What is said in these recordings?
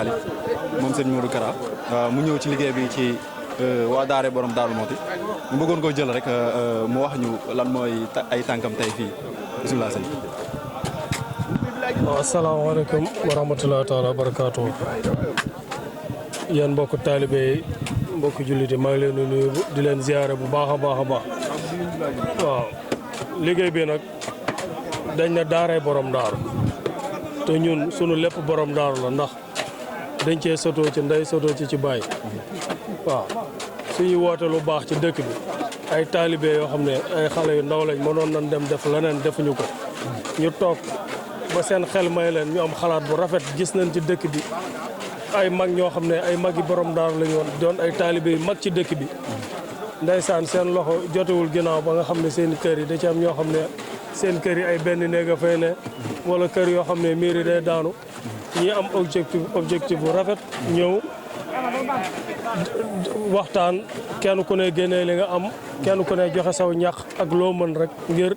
Salif moom sëñ Modou Kara mu ñëw ci liggéey bi ci waa Daara borom Daaru Moti mu bëggoon koo jël rek mu wax ñu lan mooy ay tànkam tey fii bisimilah sëñ. waaw asalaamaaleykum wa rahmatulah taala wa barakaatu. yéen mbokku taalibe yi mbokku jullit yi maa ngi leen di nuyu di leen ziare bu baax a baax a baax. waaw liggéey bi nag dañ ne daaray borom daaru te ñun sunu lépp borom daaru la ndax dañ cee sotoo ci ndey sotoo ci baay. waaw suñuy woote lu baax ci dëkk bi ay taalibe yoo xam ne ay xale yu ndaw lañ mënoon nañ dem def leneen defuñu ko ñu toog ba seen xel may leen ñu am xalaat bu rafet gis nañ ci dëkk bi ay mag ñoo xam ne ay mag yi borom daaru lañu woon doon ay taalibe yu mag ci dëkk bi ndeysaan seen loxo jotewul ginnaaw ba nga xam ne seen kër yi da ci am ñoo xam ne seen kër yi ay benn néeg a fay ne wala kër yoo xam ne miir yi day daanu ñi am objectif bu rafet ñëw waxtaan kenn ku ne génnee li nga am kenn ku ne joxe saw ñax ak loo mën rek ngir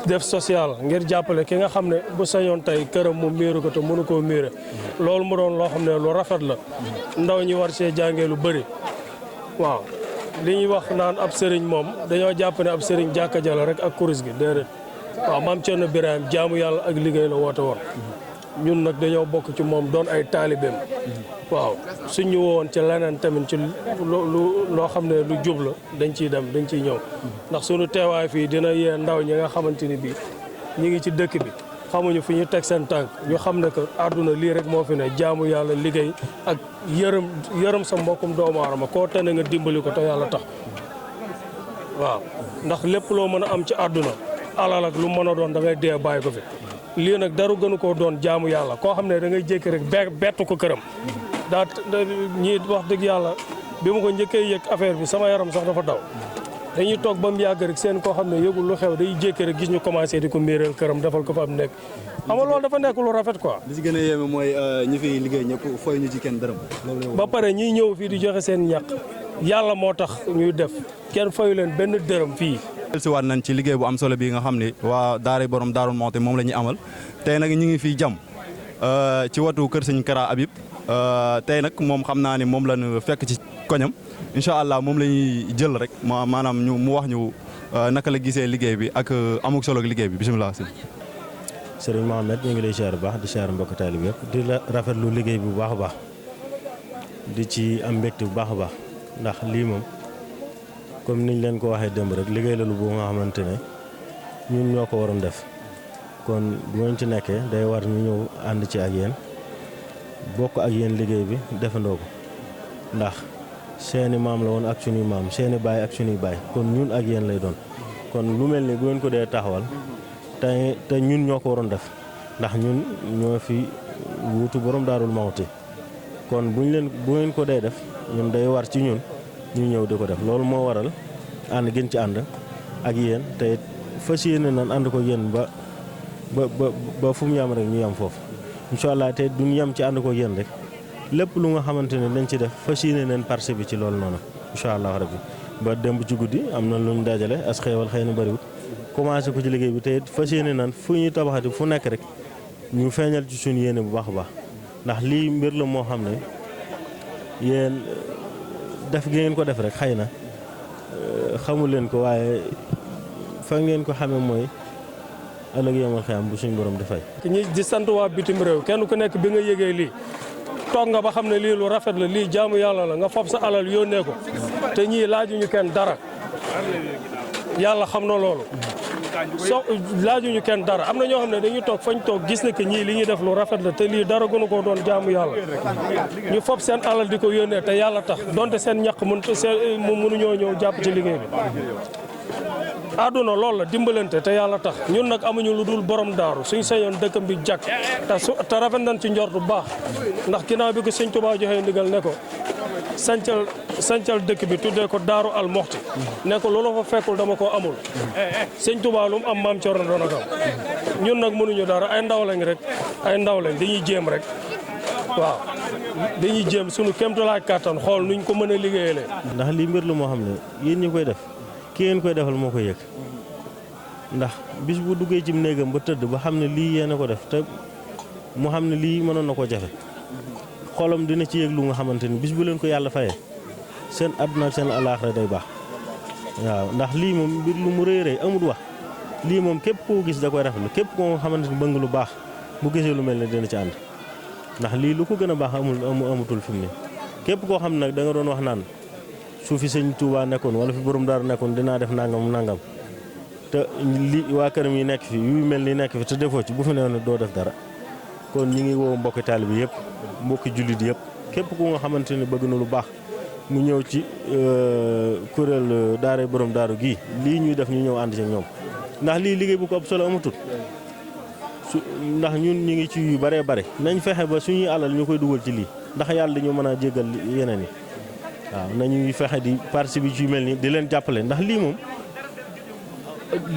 def social ngir jàppale ki nga xam ne bu sañoon tey këram mu miiru ko te mënu koo miire loolu mu doon loo xam ne lu rafet la ndaw ñi war see jàngee lu bëri waaw li ñuy wax naan ab sëriñ moom dañoo jàpp ne ab sëriñ jàkka jala rek ak kuris gi déedéet waaw maam Cerno Birahim jaamu yàlla ak liggéey la woote woon ñun nag dañoo bokk ci moom doon ay taalibeem waaw suñ ñu woon ci leneen tamit ci loo xam ne lu jub la dañ ciy dem dañ ciy ñëw ndax suñu teewaay fii dina yee ndaw ñi nga xamante ni bii ñi ngi ci dëkk bi xamuñu fi ñu teg seen tànk ñu xam ne que àdduna lii rek moo fi ne jaamu yàlla liggéey ak yërëm sa mbokkum doomu aadama koo tane nga dimbali ko te yàlla tax waaw ndax lépp loo mën a am ci àdduna alal ak lu mën a doon da ngay dee bàyyi ko fi lii nag daru gënu koo doon jaamu yàlla koo xam ne da ngay jékki rek bettu ko këram daa ñii wax dëgg yàlla bi ma ko njëkkee yëg affaire bi sama yaram sax dafa daw dañuy toog ba mu yàgg rek seen koo xam ne yëgul lu xew day jékki rek gis ñu commencé di ko miiral këram defal ko fa am nekk xam nga loolu dafa nekk lu rafet quoi. li ci gën a yéeme mooy ñi fiy liggéey ñëpp fooy ñu ci kenn dërëm. ba pare ñiy ñëw fii di joxe seen ñàq yàlla moo tax ñuy def kenn fayu leen benn dërëm fii. si waat nañ ci liggéey bu am solo bi nga xam ne waa Daara borom Daaru Moti moom la ñuy amal tey nag ñu ngi fii jam ci watu kër sëñ Kara Habib tey nag moom xam naa ne moom la ñu fekk ci koñam incha allah moom la ñuy jël rek maanaam mu wax ñu naka la gisee liggéey bi ak amuk solo liggéey bi bisimilah. Serigne Mohamed ñu ngi lay siyaar bu baax di siyaar mbokk taalib yëpp di la rafetlu liggéey bi bu baax a baax di ci am mbégte bu baax a baax ndax lii moom comme niñ leen ko waxee démb rek liggéey la lu boo nga xamante ne ñun ñoo ko waroon def kon bu ngeen ci nekkee day war ñu ñëw ànd ci ak yéen bokk ak yéen liggéey bi defandoo ko ndax seeni maam la woon ak suñuy maam seeni baay ak suñuy baay kon ñun ak yéen lay doon kon lu mel ni bu ngeen ko dee taxawal te ñun ñoo ko waroon def ndax ñun ñoo fi wuutu borom Daarul Mawti kon bu ngeen ko dee def ñun day war ci ñun ñu ñëw di ko def loolu moo waral ànd gën ci ànd ak yéen te fas yéene nan ànd ko yéen ba fu mu yam rek ñu yam foofu incha allah te duñ yem ci ànd ko yéen rek lépp lu nga xamante ne dañ ci def fas yéene neen parce bi ci loolu noonu incha allah rabbi ba démb ci guddi am na lu ñu dajale as xeewal xëy na bëriwut commencé ko ci liggéey bi te fas yéene nan fu ñuy tabaxati fu nekk rek ñu feeñal ci suñu yéene bu baax a baax ndax lii mbir la moo xam ne yéen def gi ngeen ko def rek xëy na xamul leen ko waaye fa ngeen ko xamee mooy ëllëg yomal xiyam bu suñu borom di fay. ñi di sant waa bitim réew kenn ku nekk bi nga yëgee lii toog nga ba xam ne lii lu rafet la lii jaamu yàlla la nga fob sa alal yónnee ko te ñii laajuñu kenn dara yàlla xam na loolu laajuñu kenn dara am na ñoo xam ne dañuy toog fañ toog gis na que ñii li ñuy def lu rafet la te lii dara gënu koo doon jaamu yàlla ñu fob seen alal di ko yónnee te yàlla tax donte seen ñaq mënuñoo ñëw jàpp ci liggéey bi àdduna loolu la dimbalante te yàlla tax ñun nag amuñu lu dul borom daaru suñ sañoon dëkkam bi jàkk te rafet nañ ci njort bu baax ndax ginnaaw bi ko sëñ Tuubaa joxee ndigal ne ko sancal dëkk bi tuddee ko Daaru Al Moxti ne ko loolu fa fekkul dama ko amul sëñ Tuubaa lu mu am maam Cerno doon ak am ñun nag mënuñu dara ay ndaw lañ rek ay ndaw lañ dañuy jéem rek waaw dañuy jéem suñu kéemtalaay kàttan xool nuñ ko mën a liggéeyalee. ndax lii mbir la moo xam ne yéen ñi koy def ki ngeen koy defal moo koy yëg ndax bis bu duggee ci néegam ba tëdd ba xam ne lii yéen a ko def te mu xam ne lii mënoon na koo jafe xolam dina ci yëg lu nga xamante ni bis bu leen ko yàlla fayee seen àdduna ak seen alaaxira day baax waaw ndax lii moom mbir lu mu rëy rëy amul wax lii moom képp koo gis da koy rafetlu képp koo xamante ni bëgg lu baax bu gisee lu mel ne dina ci ànd ndax lii lu ko gën a baax amutul fi mu ne képp koo xam nag da nga doon wax naan su fi sëñ Touba nekkoon wala fi borom daaru nekkoon dinaa def nangam te li waa këram yi nekk fi yu mel ni nekk fi te defoo ci bu fi newoon doo def dara kon ñi ngi woo mbokki taalibe bi yëpp mbokki jullit yëpp képp ku nga xamante ni bëgg na lu baax mu ñëw ci kuréel daara borom daaru gii lii ñuy def ñu ñëw ànd ci ñoom ndax lii liggéey bu ko ëpp solo amatul ndax ñun ñu ngi ci yu bëree bëri nañ fexe ba suñuy alal ñu koy dugal ci lii ndax yàlla dañu mën a jéggal yeneen yi waaw nañuy fexe di participer ci yu mel nii di leen jàppale ndax lii moom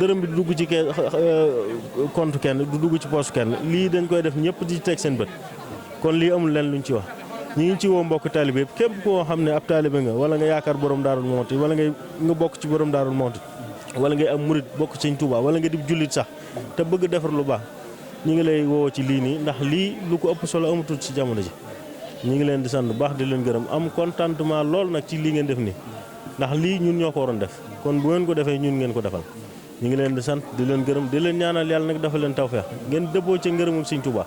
dërëm bi du dugg ci compte kenn du dugg ci poche kenn lii dañ koy def ñëpp di teg seen bët kon lii amul leen luñ ci wax ñu ngi ci woo mbokk taalibe yëpp képp koo xam ne ab taalibe nga wala nga yaakaar borom daarul mooti wala nga bokk ci borom daarul mooti wala ngay am murit bokk ci Sëñ Tuubaa wala nga di jullit sax te bëgg defar lu baax ñu ngi lay woo ci lii nii ndax lii lu ko ëpp solo amatul ci jamono ji ñu ngi leen di sant bu baax di leen gërëm am contentement lool nag ci lii ngeen def nii ndax lii ñun ñoo ko waroon def kon bu ngeen ko defee ñun ngeen ko defal ñu ngi leen di sant di leen gërëm di leen ñaanal yàlla nag dafa leen tawfeex ngeen dëppoo ci ngërëmul Sëñ Tuubaa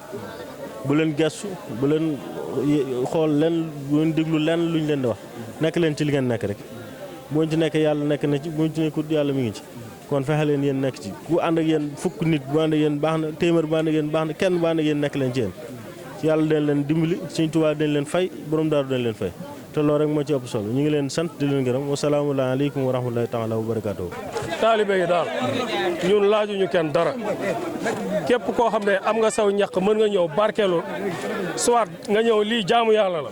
bu leen gestu bu leen xool leen bu leen déglu lenn luñ leen di wax nekk leen ci li ngeen nekk rek boo ci nekk yàlla nekk na ci boo ci nekkut yàlla mi ngi ci kon fexe leen yéen nekk ci ku ànd ak yéen fukk nit bu ànd ak yéen baax na téeméer bu ànd ak yéen baax na kenn bu ànd ak yéen nekk leen ci yéen yàlla dañ leen dimbali Sëñ Tuubaa dañ leen fay borom daaru dañ leen fay te loolu rek moo ci ëpp solo ñu ngi leen sant di leen gërëm wasalaamu aleykum wa rahmatulahi taala wa barakaatuhu taalibe yi daal ñun laajuñu kenn dara képp koo xam ne am nga saw ñaq mën nga ñëw barkeelu soit nga ñëw lii jaamu yàlla la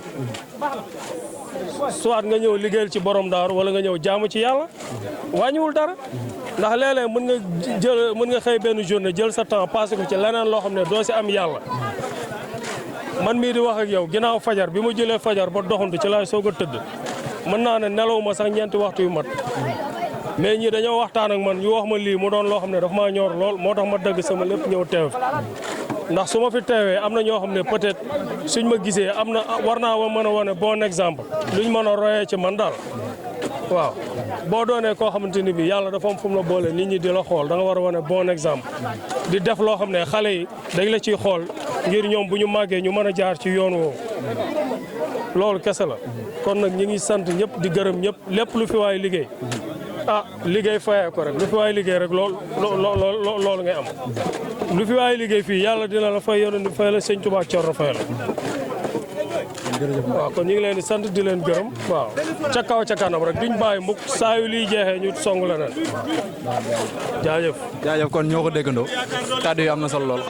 soit nga ñëw liggéeyal ci borom daaru wala nga ñëw jaamu ci yàlla wàññiwul dara ndax léeg-léeg mën nga xëy benn journée jël sa temps passé ko ci leneen loo xam ne doo si am yàlla man mii di wax ak yow ginnaaw fajar bi ma jëlee fajar ba doxantu ci laay soog a tëdd mën naa ne nelaw ma sax ñeenti waxtu yu mat mais ñii dañoo waxtaan ak man ñu wax ma lii mu doon loo xam ne daf maa ñor lool moo tax ma dëgg sama lépp ñëw teew ndax su ma fi teewee am na ñoo xam ne peut-être suñ ma gisee am na war naa mën a wane bon exemple luñ mën a royee ci man daal waaw boo doonee koo xamante ni bi yàlla dafa am fu mu la boole nit ñi di la xool da nga war a wane bon exemple di def loo xam ne xale yi dañ la ciy xool ngir ñoom bu ñu màggee ñu mën a jaar ci yoon woowu loolu kese la kon nag ñi ngi sant ñëpp di gërëm ñëpp lépp lu fi waay liggéey liggéey fayee ko rek lu fi waay liggéey rek loolu ngay am lu fi waay liggéey fii yàlla dina la fay yonent fay la Sëñ Tuubaa Cerno fay la waaw kon ñu ngi leen di sant di leen gërëm waaw ca kaw ca kanam rek duñ bàyyi mukk saa yu liy jeexee ñu song leneen jaajëf kon ñoo ko déggandoo kàddu yi am na solo lool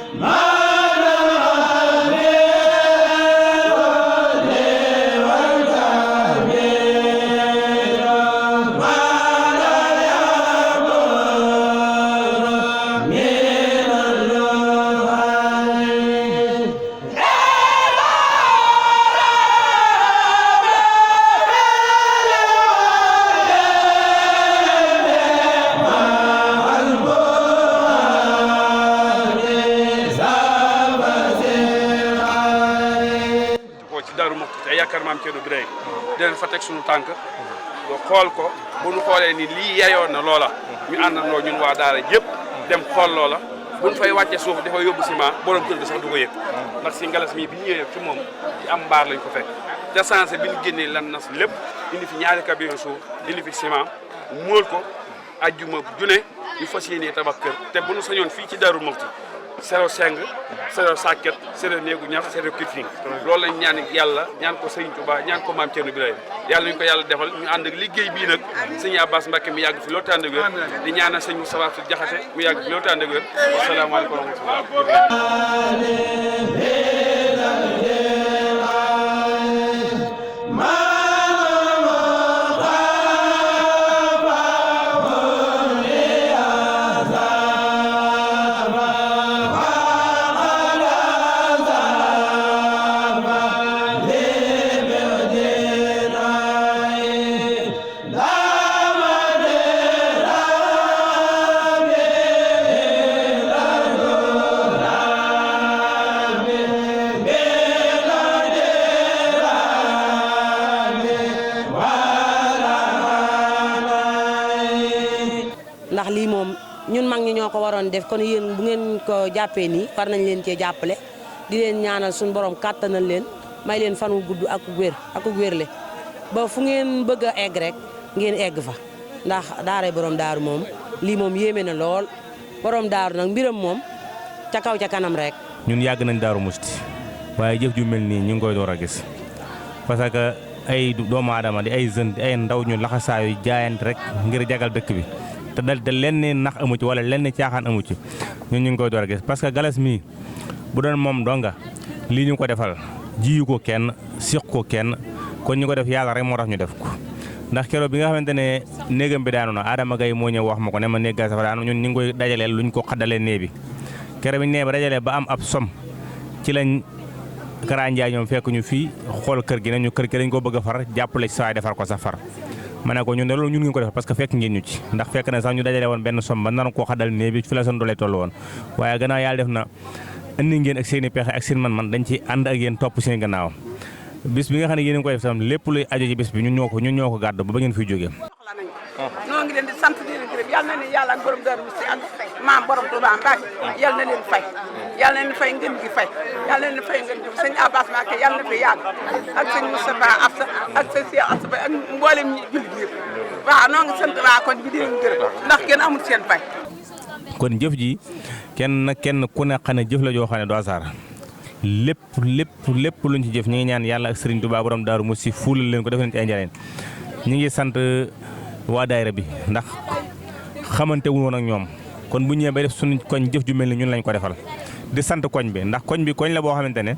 di leen fa teg suñu tànk xool ko bu ñu xoolee ni lii yeyoon na loola ñu àndandoo ñun waa daara yëpp dem xool loola bu ñu fay wàcce suuf dafa yóbbu ciment borom kër gi sax du ko yëg ndax si ngalas mi bi ñu ñëwee ci moom ci am mbaar lañ ko fekk te sensé bi ñu génnee lan nas lépp indi fi ñaari camion suuf indi fi ciment móol ko ajjuma june ñu fas yéenee tabax kër te bu ñu sañoon fii ci Darou Mouhty zéro seng zéro sàkket zéro néegu ñax zéro kitting loolu lañ ñaan yàlla ñaan ko Sëñ Tuubaa ñaan ko Maam Cerno Birahim yàlla ñu ko yàlla defal ñu ànd ak liggéey bii nag sëñ Abbas Mbacké mi yàgg fi loolu tànd ak wér di ñaanal sëñ Moustapha Sy Jaxate mu yàgg fi loolu tànd ak wér wasalaamaaleykum wa rahmatullah ndax lii moom ñun mag ñi ñoo ko waroon def kon yéen bu ngeen ko jàppee nii war nañ leen cee jàppale di leen ñaanal suñu borom kàttanal leen may leen fan wu gudd ak wérle ba fu ngeen bëgg a egg rek ngeen egg fa ndax daaray borom daaru moom lii moom yéeme na lool borom daaru nag mbiram moom ca kaw ca kanam rek. ñun yàgg nañ Daaru Musti waaye jëf ju mel nii ñu ngi koy door a gis parce que ay doomu aadama di ay jeunes di ay ndaw ñu laxasaayu jaayante rek ngir jagal dëkk bi te dal te lenn nax amu ci wala lenn caaxaan amu ci ñun ñu ngi koy door a gis parce que Galas mii bu doon moom donga lii ñu ko defal jiyu ko kenn siq ko kenn kon ñu ko def yàlla rek moo tax ñu def ko ndax keroog bi nga xamante ne néegam bi daanu na Adama Gaye moo ñëw wax ma ko ne ma néeg gas dafa daanu ñun ñu ngi koy dajaleel luñ ko xaddalee nee bi keroog bi ñu nee ba dajalee ba am ab som ci lañ Kara Ndiaye ñoom fekk ñu fii xool kër gi ne ñu kër gi dañ ko bëgg a far jàppale ci saa defar ko sa far ma ne ko ñun de loolu ñun ngeen ko defal parce que fekk ngeen ñu ci ndax fekk na sax ñu dajale woon benn som ba nar koo xaddal nee bi fi la seen doole toll woon waaye gannaaw yàlla def na indi ngeen ak seen i pexe ak seen man-man dañ ci ànd ak yéen topp seen gannaaw bis bi nga xam ne yéen a ngi koy def sam lépp luy aju ci bis bi ñun ñoo ko gàddu ba ngeen fiy jógee. noo ngi leen di sant di leen gërëm yal na leen yàlla ak borom Daaru Musti ak maam borom Touba Mbacke yal na leen fay yal na leen fay ngeen gi fay yal na leen fay ngeen gi sëñ Abbas Mbacke yal na fi yàgg ak sëñ Moustapha Absa ak sëñ Cheikh Absa ak mboolem ñi jullit yëpp waaw noo ngi sant waa koñ bi di leen gërëm ndax kenn amul seen fay. kon jëf ji kenn ku ne xam ne jëf la joo xam ne du hasard lépp luñ ci jëf ñu ngi ñaan yàlla ak Serigne Touba borom Daaru Musti fuulal leen ko def leen ci ay njariñ ñu ngi sant waa daayira bi ndax xamante wu woon ak ñoom kon bu ñëwee bay def suñu koñ jëf ju mel ni ñun lañ ko defal di sant koñ bi ndax koñ bi koñ la boo xamante ne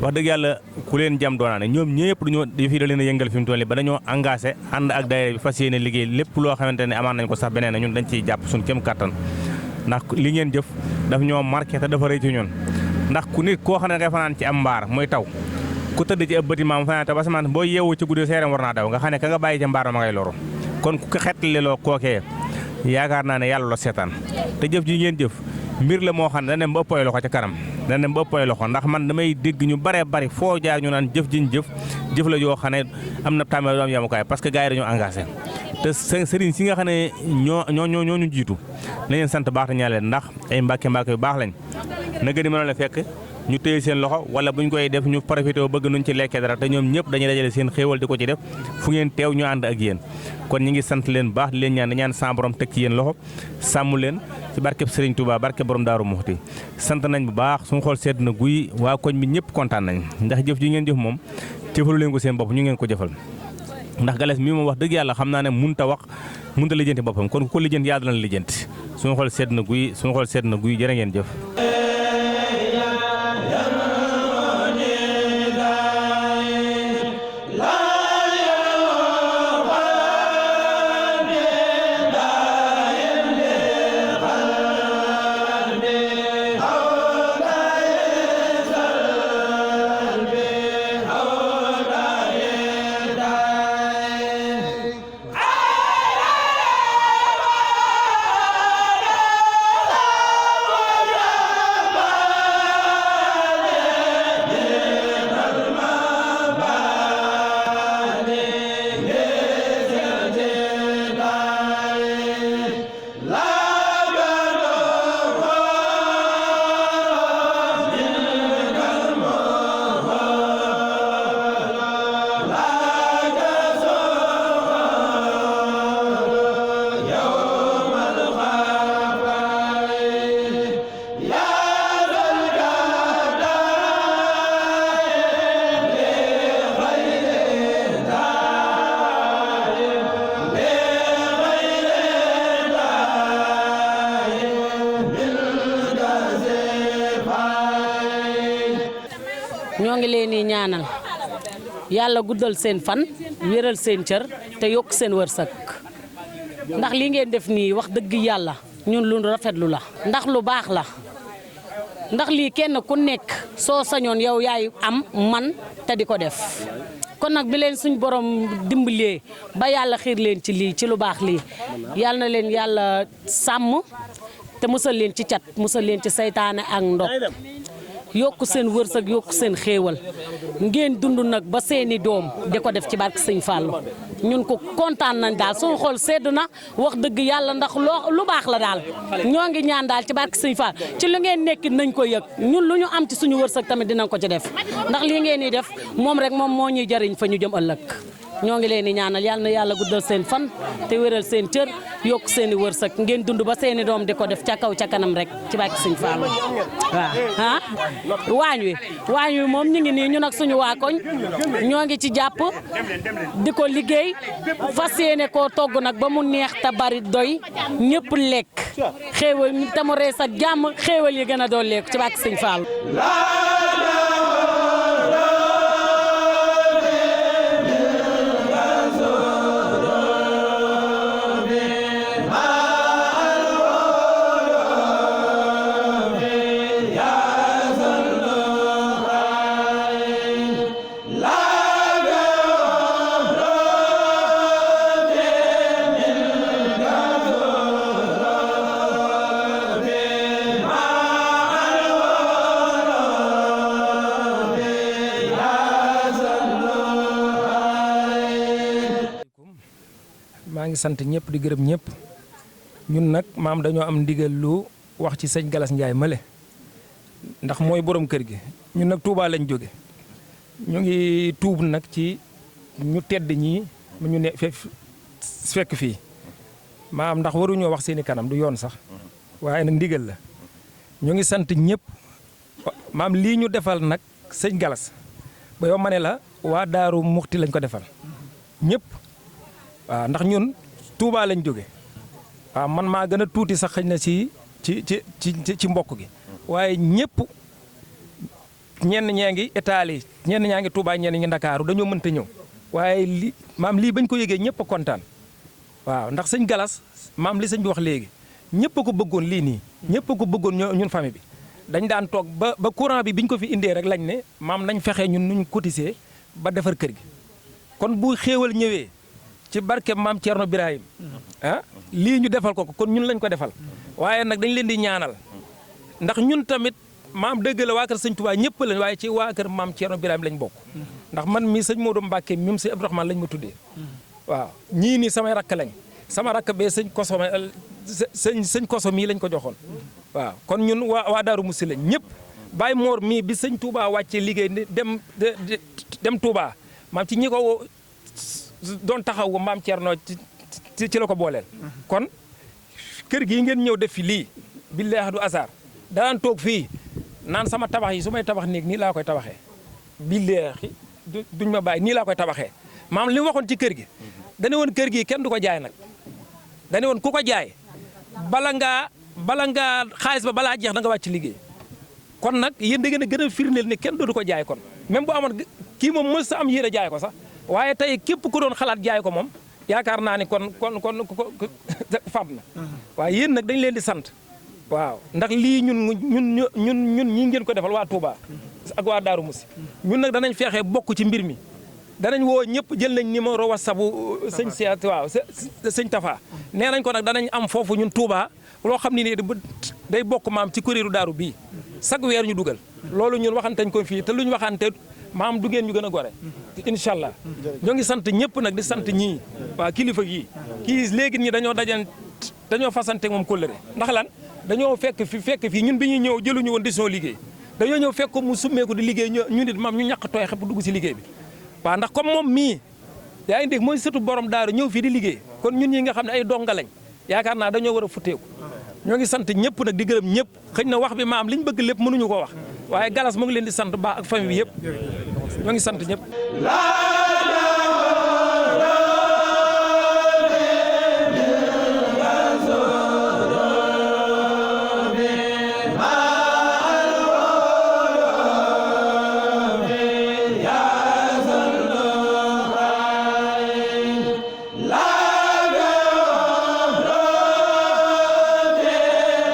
wax dëgg yàlla ku leen jam doonaa ne ñoom ñëpp dañoo fii da leen a yëngal fi mu toll nii ba dañoo engagé ànd ak daayira bi fas yéene liggéey lépp loo xamante ne amaan nañ ko sax beneen ñun dañ ciy jàpp suñu kem kattan ndax li ngeen jëf daf ñoo marqué te dafa rëy ci ñun ndax ku nit koo xam ne ngay fanaan ci am mbaar muy taw ku tëdd ci ab bâtiment mu fanaan te ba samaan boo yeewu ci guddi seeram war naa daw nga xam ne ka nga bàyyi ca mbaar ma ngay loru kon ku xettali loo kookee yaakaar naa ne yàlla la seetaan te jëf ji ngeen jëf mbir la moo xam ne dana dem ba ëppay loxo ca kanam dana dem ba ëppay loxo ndax man damay dégg ñu bari foo jaar ñu naan jëf jiñ jëf la yoo xam ne am na tàmbali du am yamukaay parce que gars yi dañoo engagé te sëriñ si nga xam ne ñoo ñu jiitu nañ leen sant baax te ñaan leen ndax ay mbàkke yu baax lañ na gën a mën a fekk ñu téye seen loxo wala buñ koy def ñu profité bëgg nuñ ci lekkee dara te ñoom ñëpp dañuy dajale seen xéewal di ko ci def fu ngeen teew ñu ànd ak yéen kon ñi ngi sant leen baax di leen ñaan sa borom teg ci yéen loxo sàmm leen ci barkeb Serigne Touba barkeb borom Daaru Muxti sant nañ bu baax suñu xool sedd na guy waa koñ bi ñëpp kontaan nañ ndax jëf ji ngeen jëf moom jëfalu leen ko seen bopp ñu ngeen ko jëfal ndax Galas mii moom wax dëgg yàlla xam naa ne mënut a lijjanti boppam kon ku ko lijjanti yàlla dana la lijjanti suñu xool sedd na guy jërë ngeen jëf. ñoo ngi leen di ñaanal yàlla guddal seen fan wéral seen cër te yokk seen wërsëg ndax li ngeen def nii wax dëgg yàlla ñun lu rafetlu la ndax lu baax la ndax lii kenn ku nekk soo sañoon yow yaay am man te di ko def kon nag bi leen suñ borom dimbalee ba yàlla xiir leen ci lii ci lu baax lii yàlla na leen yàlla sàmm te musal leen ci cat musal leen ci saytaane ak ndox yokku seen wërsëg yokku seen xéewal ngeen dund nag ba seeni doom di ko def ci barke sëñ Fallou ñun ko kontaan nañ daal suñu xol sedd na wax dëgg yàlla ndax lu baax la daal ñoo ngi ñaan daal ci barke sëñ Fallou ci lu ngeen nekk nañ ko yëg ñun lu ñu am ci suñu wërsëg tamit dinañ ko ci def ndax lii ngeen di def moom rek moom moo ñuy jariñ fa ñu jëm ëllëg ñoo ngi leen di ñaanal yàlla na yàlla guddal seen fan te wéral seen cër yokk seen i wërsëg ngeen dund ba seen i doom di ko def ca kaw ca kanam rek ci barke sëñ Fallou waaw waañ wi moom ñu ngi nii ñun ak suñu waa koñ ñoo ngi ci jàpp di ko liggéey fas yéene koo togg nag ba mu neex te bari doy ñëpp lekk xéewal te mu rees ak jàmm xéewal yi gën a doon lekk ci barke sëñ Fallou maa ngi sant ñëpp di gërëm ñëpp ñun nag maam dañoo am ndigal lu wax ci sëñ Galas Ndiaye male ndax mooy borom kër gi ñun nag Touba lañ jóge ñu ngi tuub nag ci ñu tedd ñii ñu ne fekk fii maam ndax waruñoo wax seeni kanam du yoon sax waaye nag ndigal la ñu ngi sant ñëpp maam lii ñu defal nag sëñ Galas ba yow ma ne la waa Daaru Muxti lañ ko defal ñëpp waaw ndax ñun Touba lañ jóge waaw man maa gën a tuuti sax xëy na ci mbokk gi waaye ñëpp ñenn ñaa ngi Italie ñenn ñaa ngi Touba ñenn ñi Ndakaaru dañoo mënta ñëw waaye maam lii bañ ko yëgee ñëpp a kontaan waaw ndax sëñ Galas maam li sëñ bi wax léegi ñëpp a ko bëggoon lii nii ñëpp a ko bëggoon ñun famille bi dañ daan toog ba courant bi biñ ko fi indee rek lañ ne maam nañ fexe ñun nuñ cotiser ba defar kër gi kon bu xéewal ñëwee ci barke maam Thierno Birahim lii ñu defal ko kon ñun lañ ko defal waaye nag dañ leen di ñaanal ndax ñun tamit maam dëgg la waa kër sëñ Touba ñëpp lañ waaye ci waa kër maam Thierno Birahim lañ bokk ndax man mii sëñ Modou Mbacke mim sëñ Abdourahmane lañ ma tuddee waaw ñii nii samay rakk lañ sama rakk bee sëñ koso mii lañ ko joxoon waaw kon ñun waa Daaru Musi lañ ñëpp Baye Mor mii bi sëñ Touba wàccee liggéey dem Touba maam ci ñi ko doon taxaw maam Thierno ci la ko booleel kon kër gii ngeen ñëw def fi lii billaahi du hasard danaan toog fii naan sama tabax yi su may tabax néeg nii laa koy tabaxee billaahi duñ ma bàyyi nii laa koy tabaxee maam li mu waxoon ci kër gi dane woon kër gi kenn du ko jaay nag dane woon ku ko jaay bala ngaa xaalis ba balaa jeex da nga wàcc liggéey kon nag yéen da ngeen a gën a firndeel ne kenn dootu ko jaay kon même bu amoon kii moom mës sa am yéen a jaay ko sax waaye tey képp ku doon xalaat jaay ko moom yaakaar naa ni kon fab na waaye yéen nag dañ leen di sant waaw ndax lii ñun ñi ngeen ko defal waa Touba ak waa Daaru Musi ñun nag danañ feexee bokk ci mbir mi danañ woo ñëpp jël nañ numéro WhatsApp sëñ Seet waaw sëñ Tafa nee nañ ko nag danañ am foofu ñun Touba loo xam ne nii day bokk maam ci kuréelu Daaru bii chaque weer ñu dugal loolu ñun waxantañ ko fii te luñ waxante maam du ngeen ñu gën a gore incha allah ñoo ngi sant ñëpp nag di sant ñii waa kilifa gii kii léegi ñi dañoo fasante moom kóllëre ndax lan dañoo fekk fii ñun bi ñuy ñëw jëluñu woon décision liggéey dañoo ñëw fekk ko mu summeeku di liggéey ñu nit maam ñu ñàkk tooy xepp dugg si liggéey bi waaw ndax comme moom mii yaa ngi dégg mooy sëtu borom daaru ñëw fii di liggéey kon ñun ñi nga xam ne ay donga lañ yaakaar naa dañoo war a futteeku ñoo ngi sant ñëpp nag di gërëm ñëpp xëy na wax bi maam liñ bëgg lépp mënuñu ko wax waaye Galas mu ngi leen di sant baax ak famille bi yëpp ñoo ngi sant ñëpp